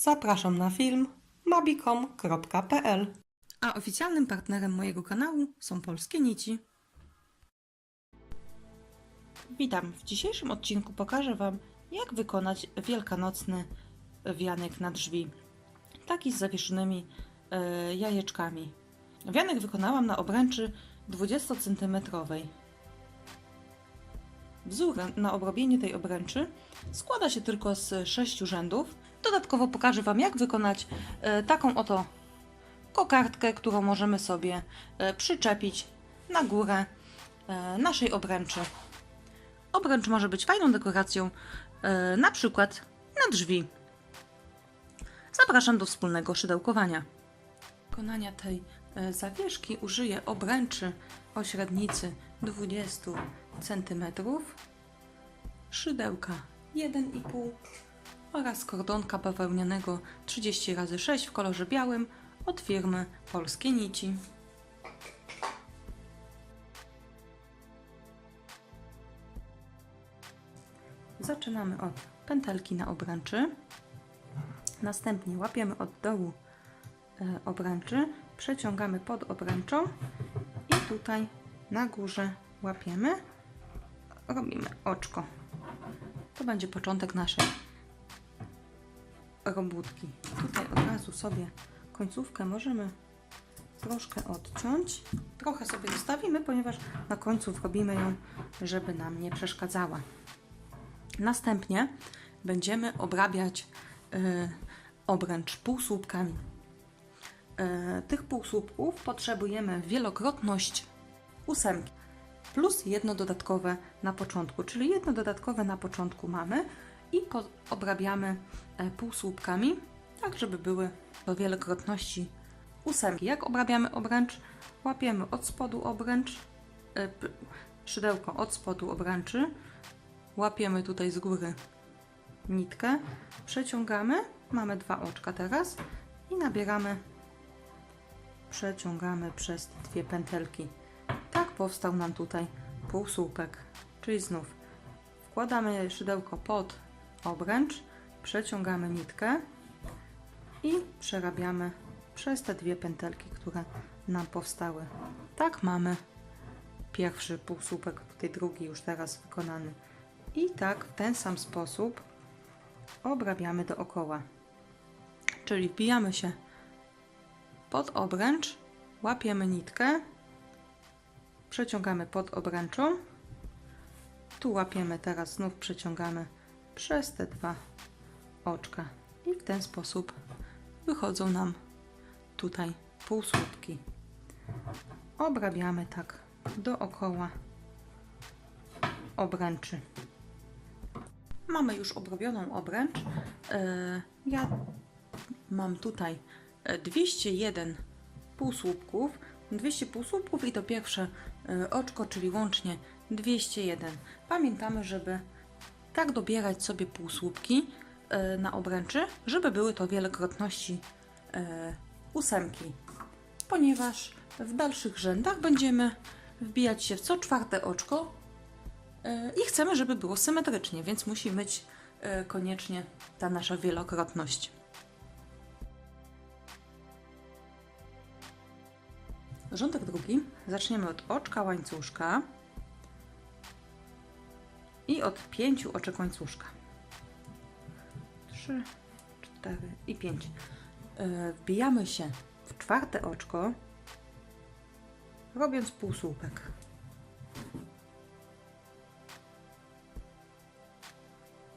Zapraszam na film mabicom.pl. A oficjalnym partnerem mojego kanału są Polskie Nici. Witam! W dzisiejszym odcinku pokażę Wam, jak wykonać wielkanocny wianek na drzwi. Taki z zawieszonymi jajeczkami. Wianek wykonałam na obręczy 20 cm. Wzór na obrobienie tej obręczy składa się tylko z 6 rzędów. Dodatkowo pokażę Wam, jak wykonać taką oto kokardkę, którą możemy sobie przyczepić na górę naszej obręczy. Obręcz może być fajną dekoracją, na przykład na drzwi. Zapraszam do wspólnego szydełkowania. Do wykonania tej zawieszki użyję obręczy o średnicy 20 cm, szydełka 1,5 oraz kordonka bawełnianego 30×6 w kolorze białym od firmy Polskie Nici. Zaczynamy od pętelki na obręczy, następnie łapiemy od dołu obręczy, przeciągamy pod obręczą i tutaj na górze łapiemy, robimy oczko. To będzie początek naszej robótki. Tutaj od razu sobie końcówkę możemy troszkę odciąć. Trochę sobie zostawimy, ponieważ na końcu wrobimy ją, żeby nam nie przeszkadzała. Następnie będziemy obrabiać obręcz półsłupkami. Tych półsłupków potrzebujemy wielokrotność 8 plus jedno dodatkowe na początku, czyli jedno dodatkowe na początku mamy i obrabiamy półsłupkami, tak żeby były do wielokrotności 8. Jak obrabiamy obręcz? Łapiemy od spodu obręcz, szydełko od spodu obręczy, łapiemy tutaj z góry nitkę, przeciągamy, mamy 2 oczka teraz i nabieramy, przeciągamy przez dwie pętelki. Tak powstał nam tutaj półsłupek, czyli znów wkładamy szydełko pod obręcz, przeciągamy nitkę i przerabiamy przez te dwie pętelki, które nam powstały. Tak mamy pierwszy półsłupek, tutaj drugi już teraz wykonany. I tak w ten sam sposób obrabiamy dookoła. Czyli wbijamy się pod obręcz, łapiemy nitkę, przeciągamy pod obręczą, tu łapiemy, teraz znów przeciągamy przez te 2 oczka i w ten sposób wychodzą nam tutaj półsłupki. Obrabiamy tak dookoła obręczy. Mamy już obrobioną obręcz. Ja mam tutaj 201 półsłupków. 200 półsłupków i to pierwsze oczko, czyli łącznie 201. Pamiętamy, żeby tak dobierać sobie półsłupki na obręczy, żeby były to wielokrotności 8, ponieważ w dalszych rzędach będziemy wbijać się w co 4 oczko i chcemy, żeby było symetrycznie, więc musi być koniecznie ta nasza wielokrotność. Rządek drugi zaczniemy od oczka łańcuszka i od 5 oczek łańcuszka. 3, 4 i 5. Wbijamy się w 4 oczko, robiąc półsłupek.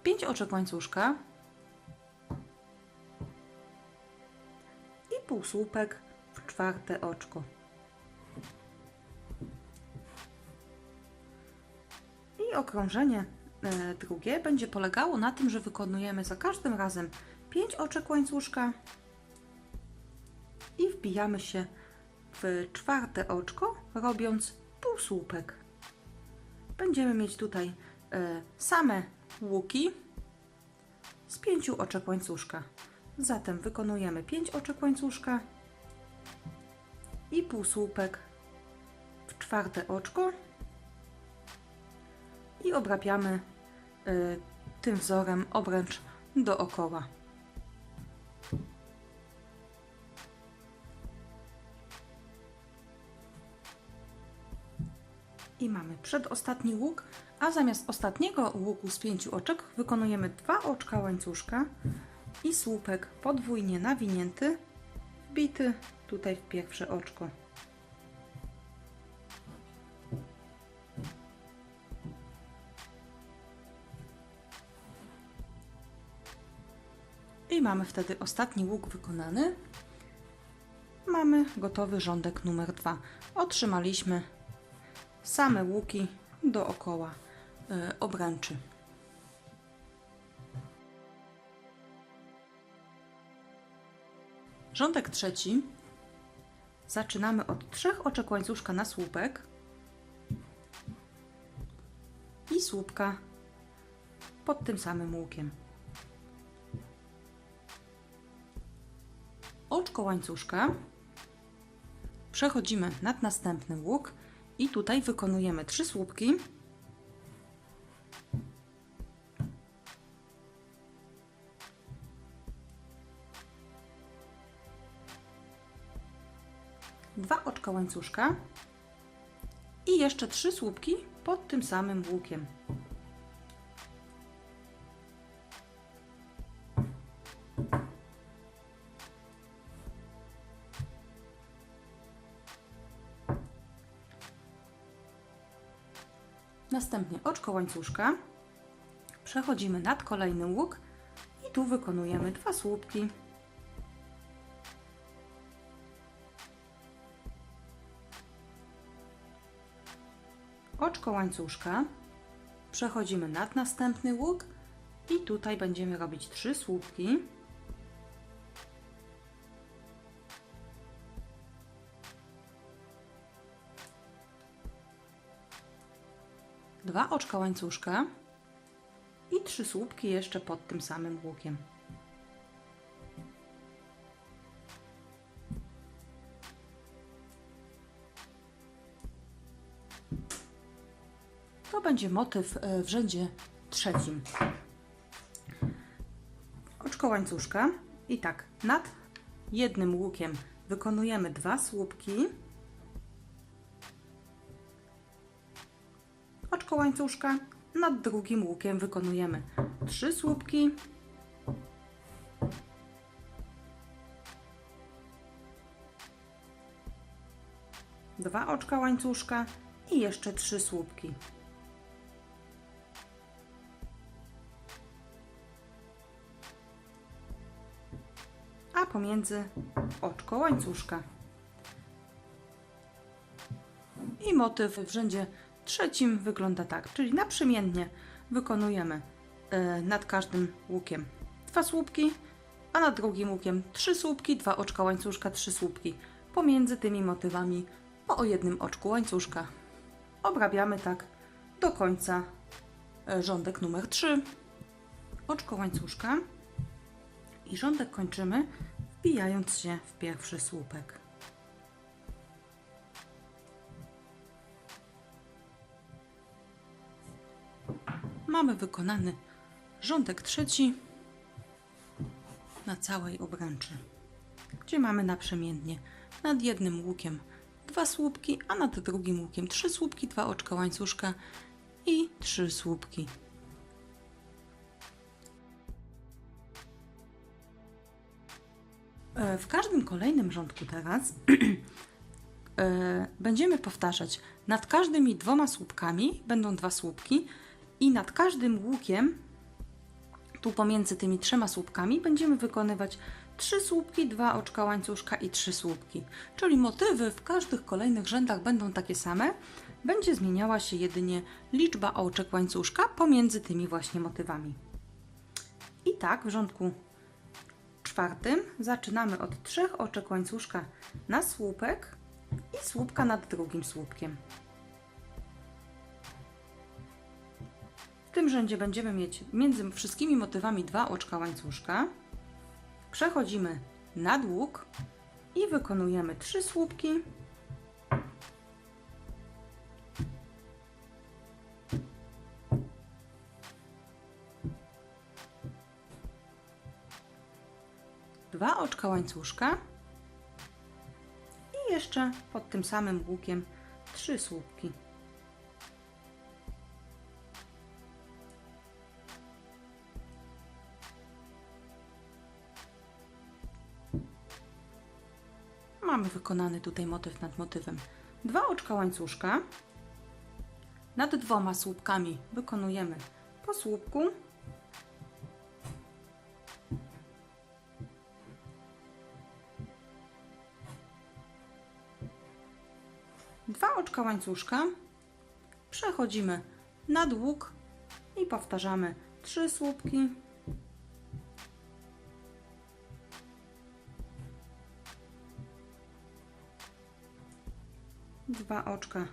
Pięć oczek łańcuszka i półsłupek w 4 oczko. I okrążenie drugie będzie polegało na tym, że wykonujemy za każdym razem 5 oczek łańcuszka i wbijamy się w 4 oczko, robiąc półsłupek. Będziemy mieć tutaj same łuki z 5 oczek łańcuszka. Zatem wykonujemy 5 oczek łańcuszka i półsłupek w 4 oczko i obrabiamy tym wzorem obręcz dookoła. I mamy przedostatni łuk, a zamiast ostatniego łuku z 5 oczek wykonujemy 2 oczka łańcuszka i słupek podwójnie nawinięty, wbity tutaj w pierwsze oczko. I mamy wtedy ostatni łuk wykonany. Mamy gotowy rządek numer 2. Otrzymaliśmy same łuki dookoła obręczy. Rządek trzeci zaczynamy od 3 oczek łańcuszka na słupek i słupka pod tym samym łukiem. Oczko łańcuszka przechodzimy nad następny łuk i tutaj wykonujemy 3 słupki. Dwa oczka łańcuszka i jeszcze 3 słupki pod tym samym łukiem. Następnie oczko łańcuszka, przechodzimy nad kolejny łuk i tu wykonujemy 2 słupki. Oczko łańcuszka, przechodzimy nad następny łuk i tutaj będziemy robić 3 słupki. Dwa oczka łańcuszka i 3 słupki jeszcze pod tym samym łukiem. To będzie motyw w rzędzie trzecim. Oczko łańcuszka i tak nad jednym łukiem wykonujemy 2 słupki. Oczko łańcuszka, nad drugim łukiem wykonujemy 3 słupki. Dwa oczka łańcuszka i jeszcze 3 słupki. A pomiędzy oczko łańcuszka. I motyw w rzędzie trzecim wygląda tak, czyli naprzemiennie wykonujemy nad każdym łukiem 2 słupki, a nad drugim łukiem 3 słupki, 2 oczka łańcuszka, 3 słupki. Pomiędzy tymi motywami o jednym oczku łańcuszka. Obrabiamy tak do końca rządek numer 3. Oczko łańcuszka i rządek kończymy wbijając się w pierwszy słupek. Mamy wykonany rządek trzeci na całej obręczy, gdzie mamy naprzemiennie nad jednym łukiem 2 słupki, a nad drugim łukiem 3 słupki, 2 oczka łańcuszka i 3 słupki. W każdym kolejnym rządku teraz będziemy powtarzać nad każdymi 2 słupkami będą 2 słupki i nad każdym łukiem, tu pomiędzy tymi 3 słupkami, będziemy wykonywać 3 słupki, 2 oczka łańcuszka i 3 słupki. Czyli motywy w każdych kolejnych rzędach będą takie same, będzie zmieniała się jedynie liczba oczek łańcuszka pomiędzy tymi właśnie motywami. I tak w rządku czwartym zaczynamy od 3 oczek łańcuszka na słupek i słupka nad drugim słupkiem. W tym rzędzie będziemy mieć między wszystkimi motywami 2 oczka łańcuszka. Przechodzimy nad łuk i wykonujemy 3 słupki. Dwa oczka łańcuszka i jeszcze pod tym samym łukiem 3 słupki. Mamy wykonany tutaj motyw nad motywem. 2 oczka łańcuszka. Nad 2 słupkami wykonujemy po słupku. Dwa oczka łańcuszka. Przechodzimy nad łuk i powtarzamy 3 słupki. Dwa oczka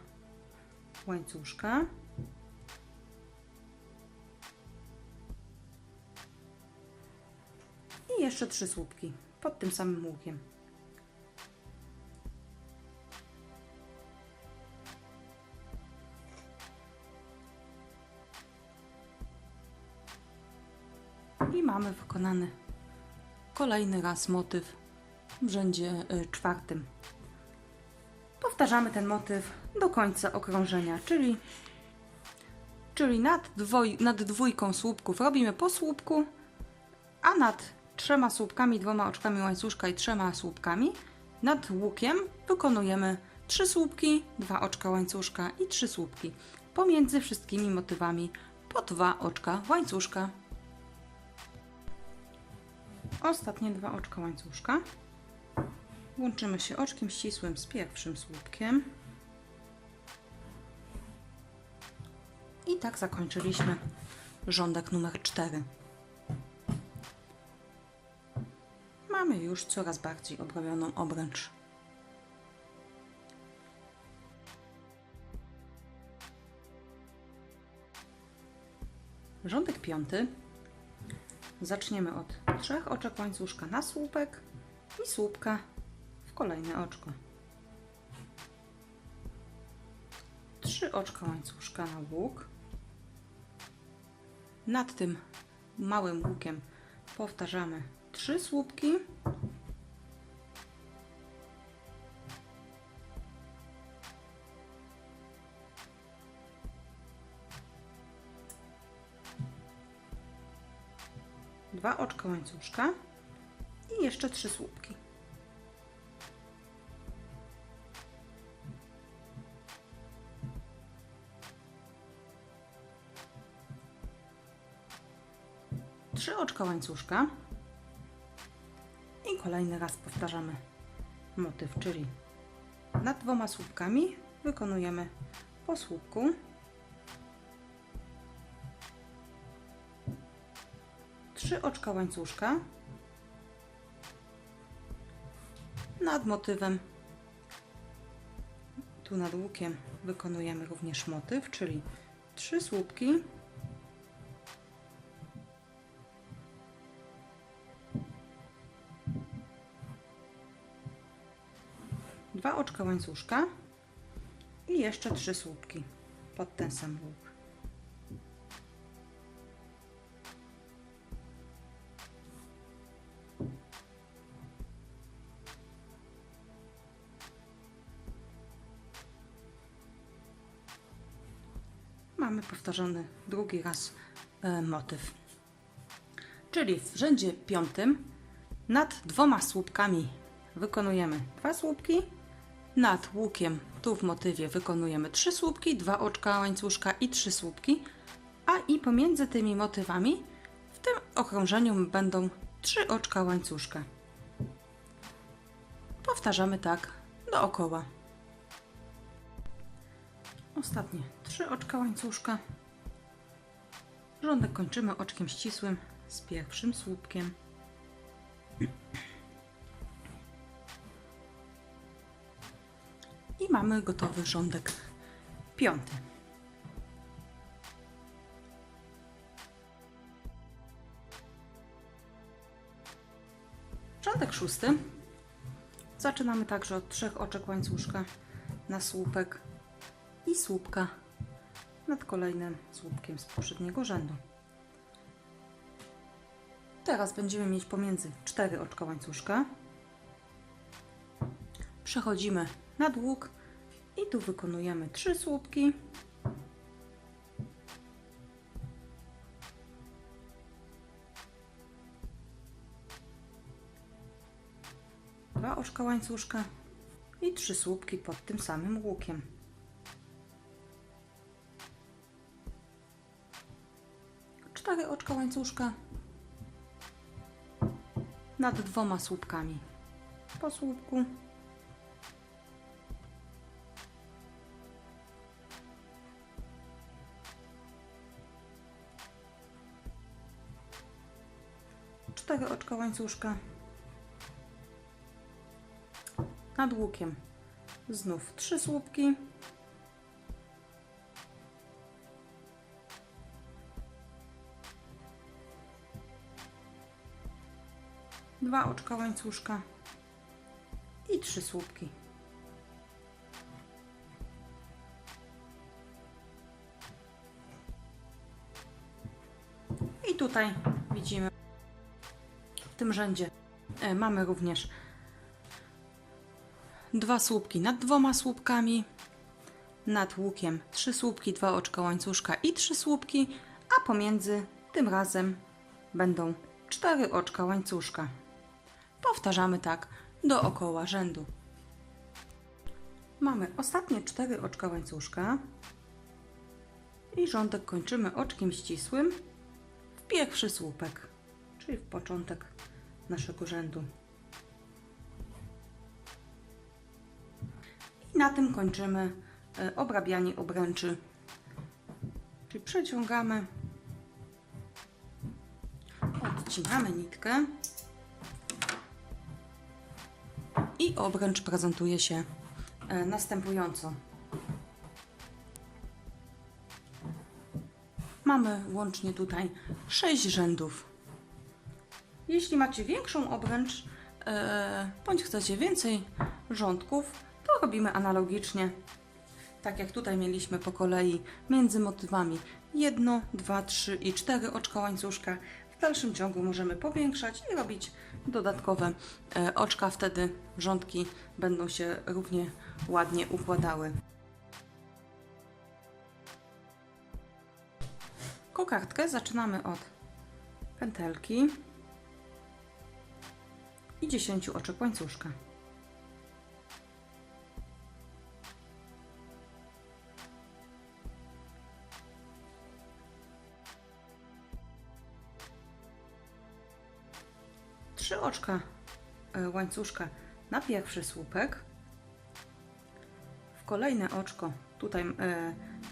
łańcuszka. I jeszcze 3 słupki pod tym samym łukiem. I mamy wykonany kolejny raz motyw w rzędzie 4. Powtarzamy ten motyw do końca okrążenia, czyli nad 2 słupków robimy po słupku, a nad 3 słupkami, 2 oczkami łańcuszka i 3 słupkami nad łukiem wykonujemy 3 słupki, 2 oczka łańcuszka i 3 słupki. Pomiędzy wszystkimi motywami po 2 oczka łańcuszka. Ostatnie 2 oczka łańcuszka. Łączymy się oczkiem ścisłym z pierwszym słupkiem. I tak zakończyliśmy rządek numer 4. Mamy już coraz bardziej obrobioną obręcz. Rządek 5. Zaczniemy od 3 oczek łańcuszka na słupek i słupka w kolejne oczko. 3 oczka łańcuszka na łuk. Nad tym małym łukiem powtarzamy 3 słupki. Dwa oczka łańcuszka i jeszcze 3 słupki. Trzy oczka łańcuszka i kolejny raz powtarzamy motyw, czyli nad 2 słupkami wykonujemy po słupku. 3 oczka łańcuszka. Nad motywem, tu nad łukiem wykonujemy również motyw, czyli 3 słupki. Dwa oczka łańcuszka i jeszcze 3 słupki pod ten sam łuk. Mamy powtarzany drugi raz motyw. Czyli w rzędzie 5 nad 2 słupkami wykonujemy 2 słupki, nad łukiem tu w motywie wykonujemy 3 słupki, 2 oczka łańcuszka i 3 słupki, i pomiędzy tymi motywami w tym okrążeniu będą 3 oczka łańcuszka. Powtarzamy tak dookoła. Ostatnie 3 oczka łańcuszka. Rządek kończymy oczkiem ścisłym z pierwszym słupkiem. I mamy gotowy rządek 5. Rządek 6. Zaczynamy także od 3 oczek łańcuszka na słupek i słupka nad kolejnym słupkiem z poprzedniego rzędu. Teraz będziemy mieć pomiędzy 4 oczka łańcuszka. Przechodzimy nad łuk i tu wykonujemy 3 słupki. Dwa oczka łańcuszka i 3 słupki pod tym samym łukiem. Cztery oczka łańcuszka nad 2 słupkami. Po słupku. Cztery oczka łańcuszka nad łukiem. Znów 3 słupki. Dwa oczka łańcuszka i 3 słupki. I tutaj widzimy, w tym rzędzie mamy również 2 słupki nad 2 słupkami, nad łukiem 3 słupki, 2 oczka łańcuszka i 3 słupki, a pomiędzy tym razem będą 4 oczka łańcuszka. Powtarzamy tak dookoła rzędu. Mamy ostatnie 4 oczka łańcuszka i rządek kończymy oczkiem ścisłym w pierwszy słupek, czyli w początek naszego rzędu. I na tym kończymy obrabianie obręczy, czyli przeciągamy, odcinamy nitkę i obręcz prezentuje się następująco. Mamy łącznie tutaj 6 rzędów. Jeśli macie większą obręcz, bądź chcecie więcej rządków, to robimy analogicznie. Tak jak tutaj mieliśmy po kolei między motywami 1, 2, 3 i 4 oczka łańcuszka. W dalszym ciągu możemy powiększać i robić dodatkowe oczka, wtedy rządki będą się równie ładnie układały. Kokardkę zaczynamy od pętelki i 10 oczek łańcuszka. Trzy oczka łańcuszka na pierwszy słupek. W kolejne oczko, tutaj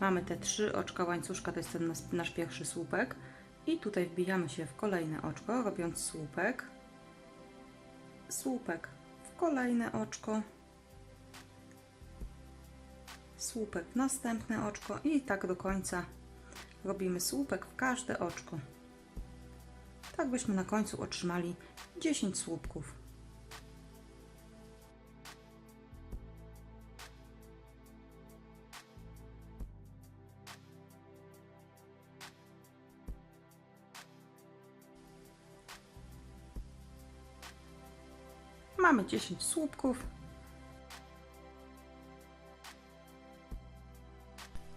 mamy te 3 oczka łańcuszka, to jest ten nasz pierwszy słupek. I tutaj wbijamy się w kolejne oczko, robiąc słupek, słupek w kolejne oczko, słupek w następne oczko i tak do końca robimy słupek w każde oczko. Tak byśmy na końcu otrzymali 10 słupków. Mamy 10 słupków.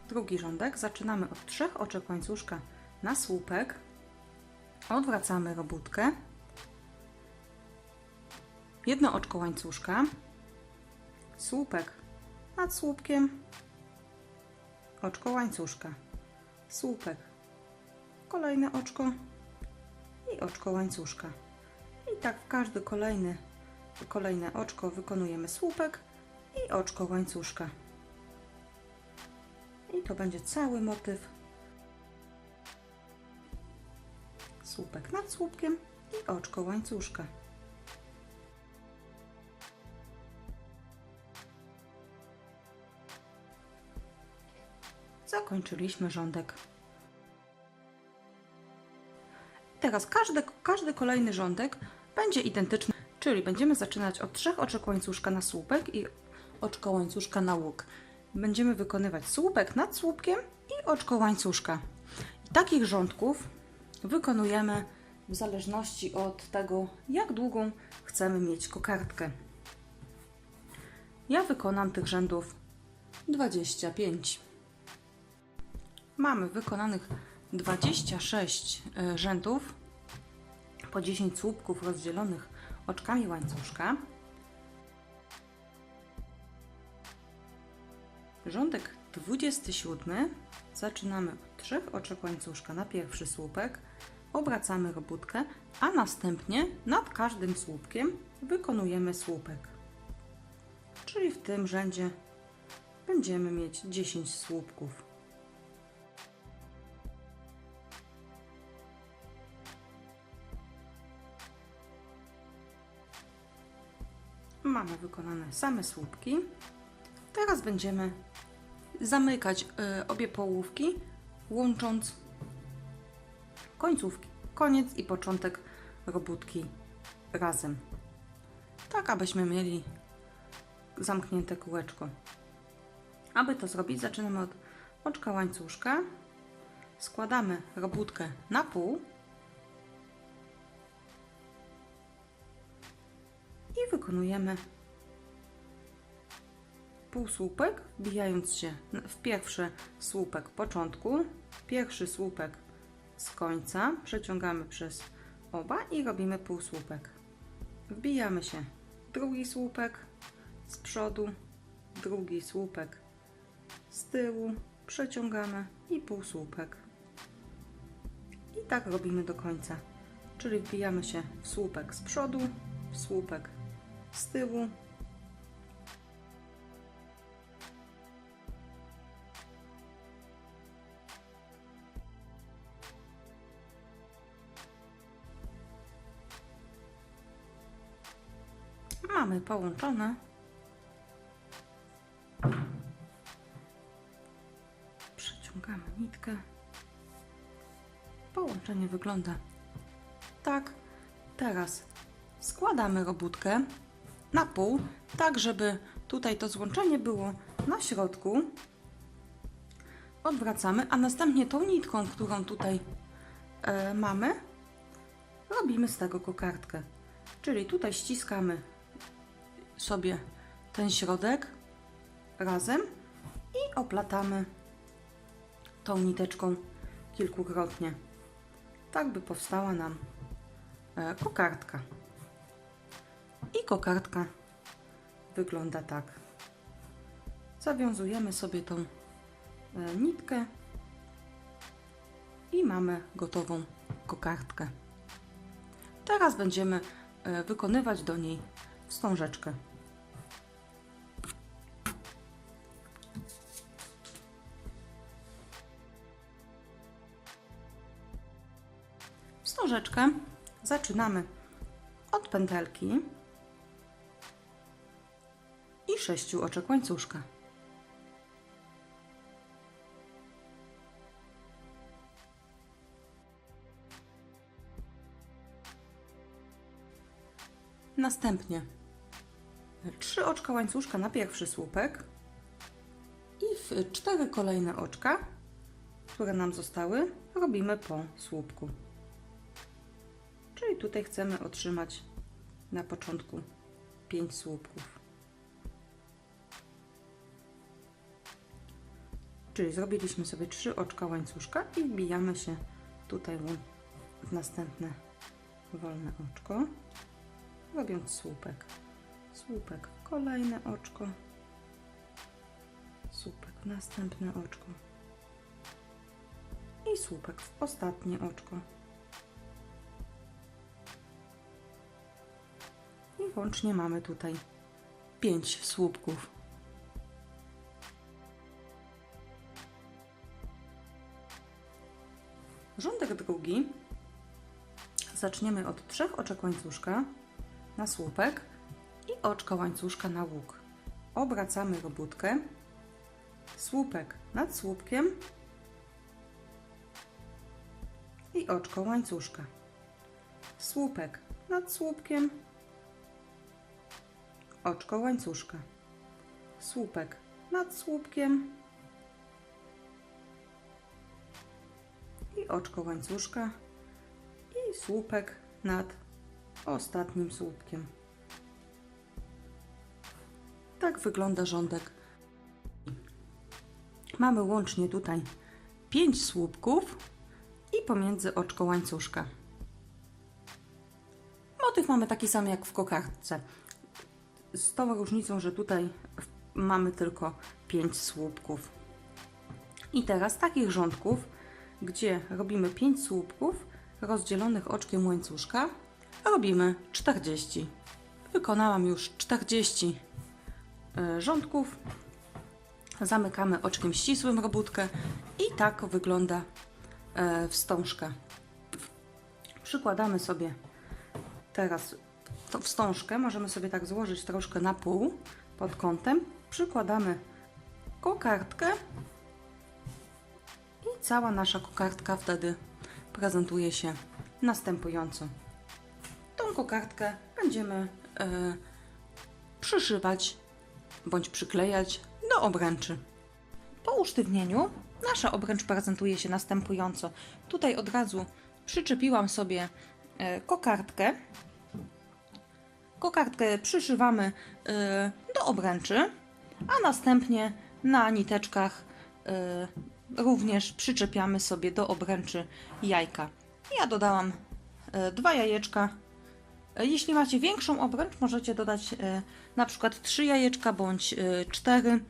Drugi rządek zaczynamy od 3 oczek łańcuszka na słupek. Odwracamy robótkę. Jedno oczko łańcuszka, słupek nad słupkiem, oczko łańcuszka, słupek, kolejne oczko i oczko łańcuszka. I tak w każde kolejne oczko wykonujemy słupek i oczko łańcuszka. I to będzie cały motyw. Słupek nad słupkiem i oczko łańcuszka. Zakończyliśmy rządek. Teraz każdy kolejny rządek będzie identyczny, czyli będziemy zaczynać od 3 oczek łańcuszka na słupek i oczko łańcuszka na łuk. Będziemy wykonywać słupek nad słupkiem i oczko łańcuszka. I takich rządków wykonujemy w zależności od tego, jak długą chcemy mieć kokardkę. Ja wykonam tych rzędów 25. Mamy wykonanych 26 rzędów po 10 słupków rozdzielonych oczkami łańcuszka. Rządek 27. Zaczynamy od 3 oczek łańcuszka na pierwszy słupek, obracamy robótkę, a następnie nad każdym słupkiem wykonujemy słupek. Czyli w tym rzędzie będziemy mieć 10 słupków. Mamy wykonane same słupki. Teraz będziemy zamykać obie połówki, łącząc końcówki, koniec i początek robótki razem. Tak, abyśmy mieli zamknięte kółeczko. Aby to zrobić, zaczynamy od oczka łańcuszka, składamy robótkę na pół i wykonujemy półsłupek, wbijając się w pierwszy słupek początku, pierwszy słupek z końca, przeciągamy przez oba i robimy półsłupek. Wbijamy się w drugi słupek z przodu, drugi słupek z tyłu, przeciągamy i półsłupek. I tak robimy do końca, czyli wbijamy się w słupek z przodu, w słupek z tyłu, mamy połączone. Przeciągamy nitkę. Połączenie wygląda tak. Teraz składamy robótkę na pół, tak żeby tutaj to złączenie było na środku. Odwracamy, a następnie tą nitką, którą tutaj mamy, robimy z tego kokardkę. Czyli tutaj ściskamy sobie ten środek razem i oplatamy tą niteczką kilkukrotnie, tak by powstała nam kokardka. I kokardka wygląda tak. Zawiązujemy sobie tą nitkę i mamy gotową kokardkę. Teraz będziemy wykonywać do niej wstążeczkę. Wstążeczkę zaczynamy od pętelki i 6 oczek łańcuszka. Następnie 3 oczka łańcuszka na pierwszy słupek i w 4 kolejne oczka, które nam zostały, robimy po słupku. Czyli tutaj chcemy otrzymać na początku 5 słupków. Czyli zrobiliśmy sobie 3 oczka łańcuszka i wbijamy się tutaj w następne wolne oczko, robiąc słupek. Słupek w kolejne oczko, słupek w następne oczko i słupek w ostatnie oczko. I łącznie mamy tutaj 5 słupków. Rządek drugi zaczniemy od 3 oczek łańcuszka na słupek i oczka łańcuszka na łuk. Obracamy robótkę, słupek nad słupkiem i oczko łańcuszka. Słupek nad słupkiem, oczko łańcuszka. Słupek nad słupkiem i oczko łańcuszka i słupek nad ostatnim słupkiem. Tak wygląda rządek. Mamy łącznie tutaj 5 słupków i pomiędzy oczko łańcuszka. Motyw mamy taki sam jak w kokardce. Z tą różnicą, że tutaj mamy tylko 5 słupków. I teraz takich rządków, gdzie robimy 5 słupków rozdzielonych oczkiem łańcuszka, robimy 40. Wykonałam już 40 rządków. Zamykamy oczkiem ścisłym robótkę i tak wygląda wstążka. Przykładamy sobie teraz tą wstążkę, możemy sobie tak złożyć troszkę na pół pod kątem. Przykładamy kokardkę i cała nasza kokardka wtedy prezentuje się następująco. Tą kokardkę będziemy przyszywać bądź przyklejać do obręczy. Po usztywnieniu nasza obręcz prezentuje się następująco. Tutaj od razu przyczepiłam sobie kokardkę. Kokardkę przyszywamy do obręczy, a następnie na niteczkach również przyczepiamy sobie do obręczy jajka. Ja dodałam 2 jajeczka. Jeśli macie większą obręcz, możecie dodać na przykład 3 jajeczka bądź 4.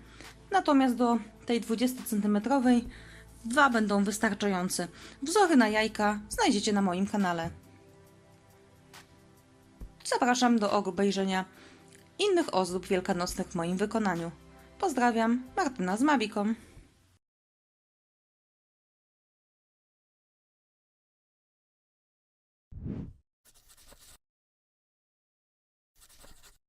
Natomiast do tej 20 cm 2 będą wystarczające. Wzory na jajka znajdziecie na moim kanale. Zapraszam do obejrzenia innych ozdób wielkanocnych w moim wykonaniu. Pozdrawiam, Martyna z Maviką.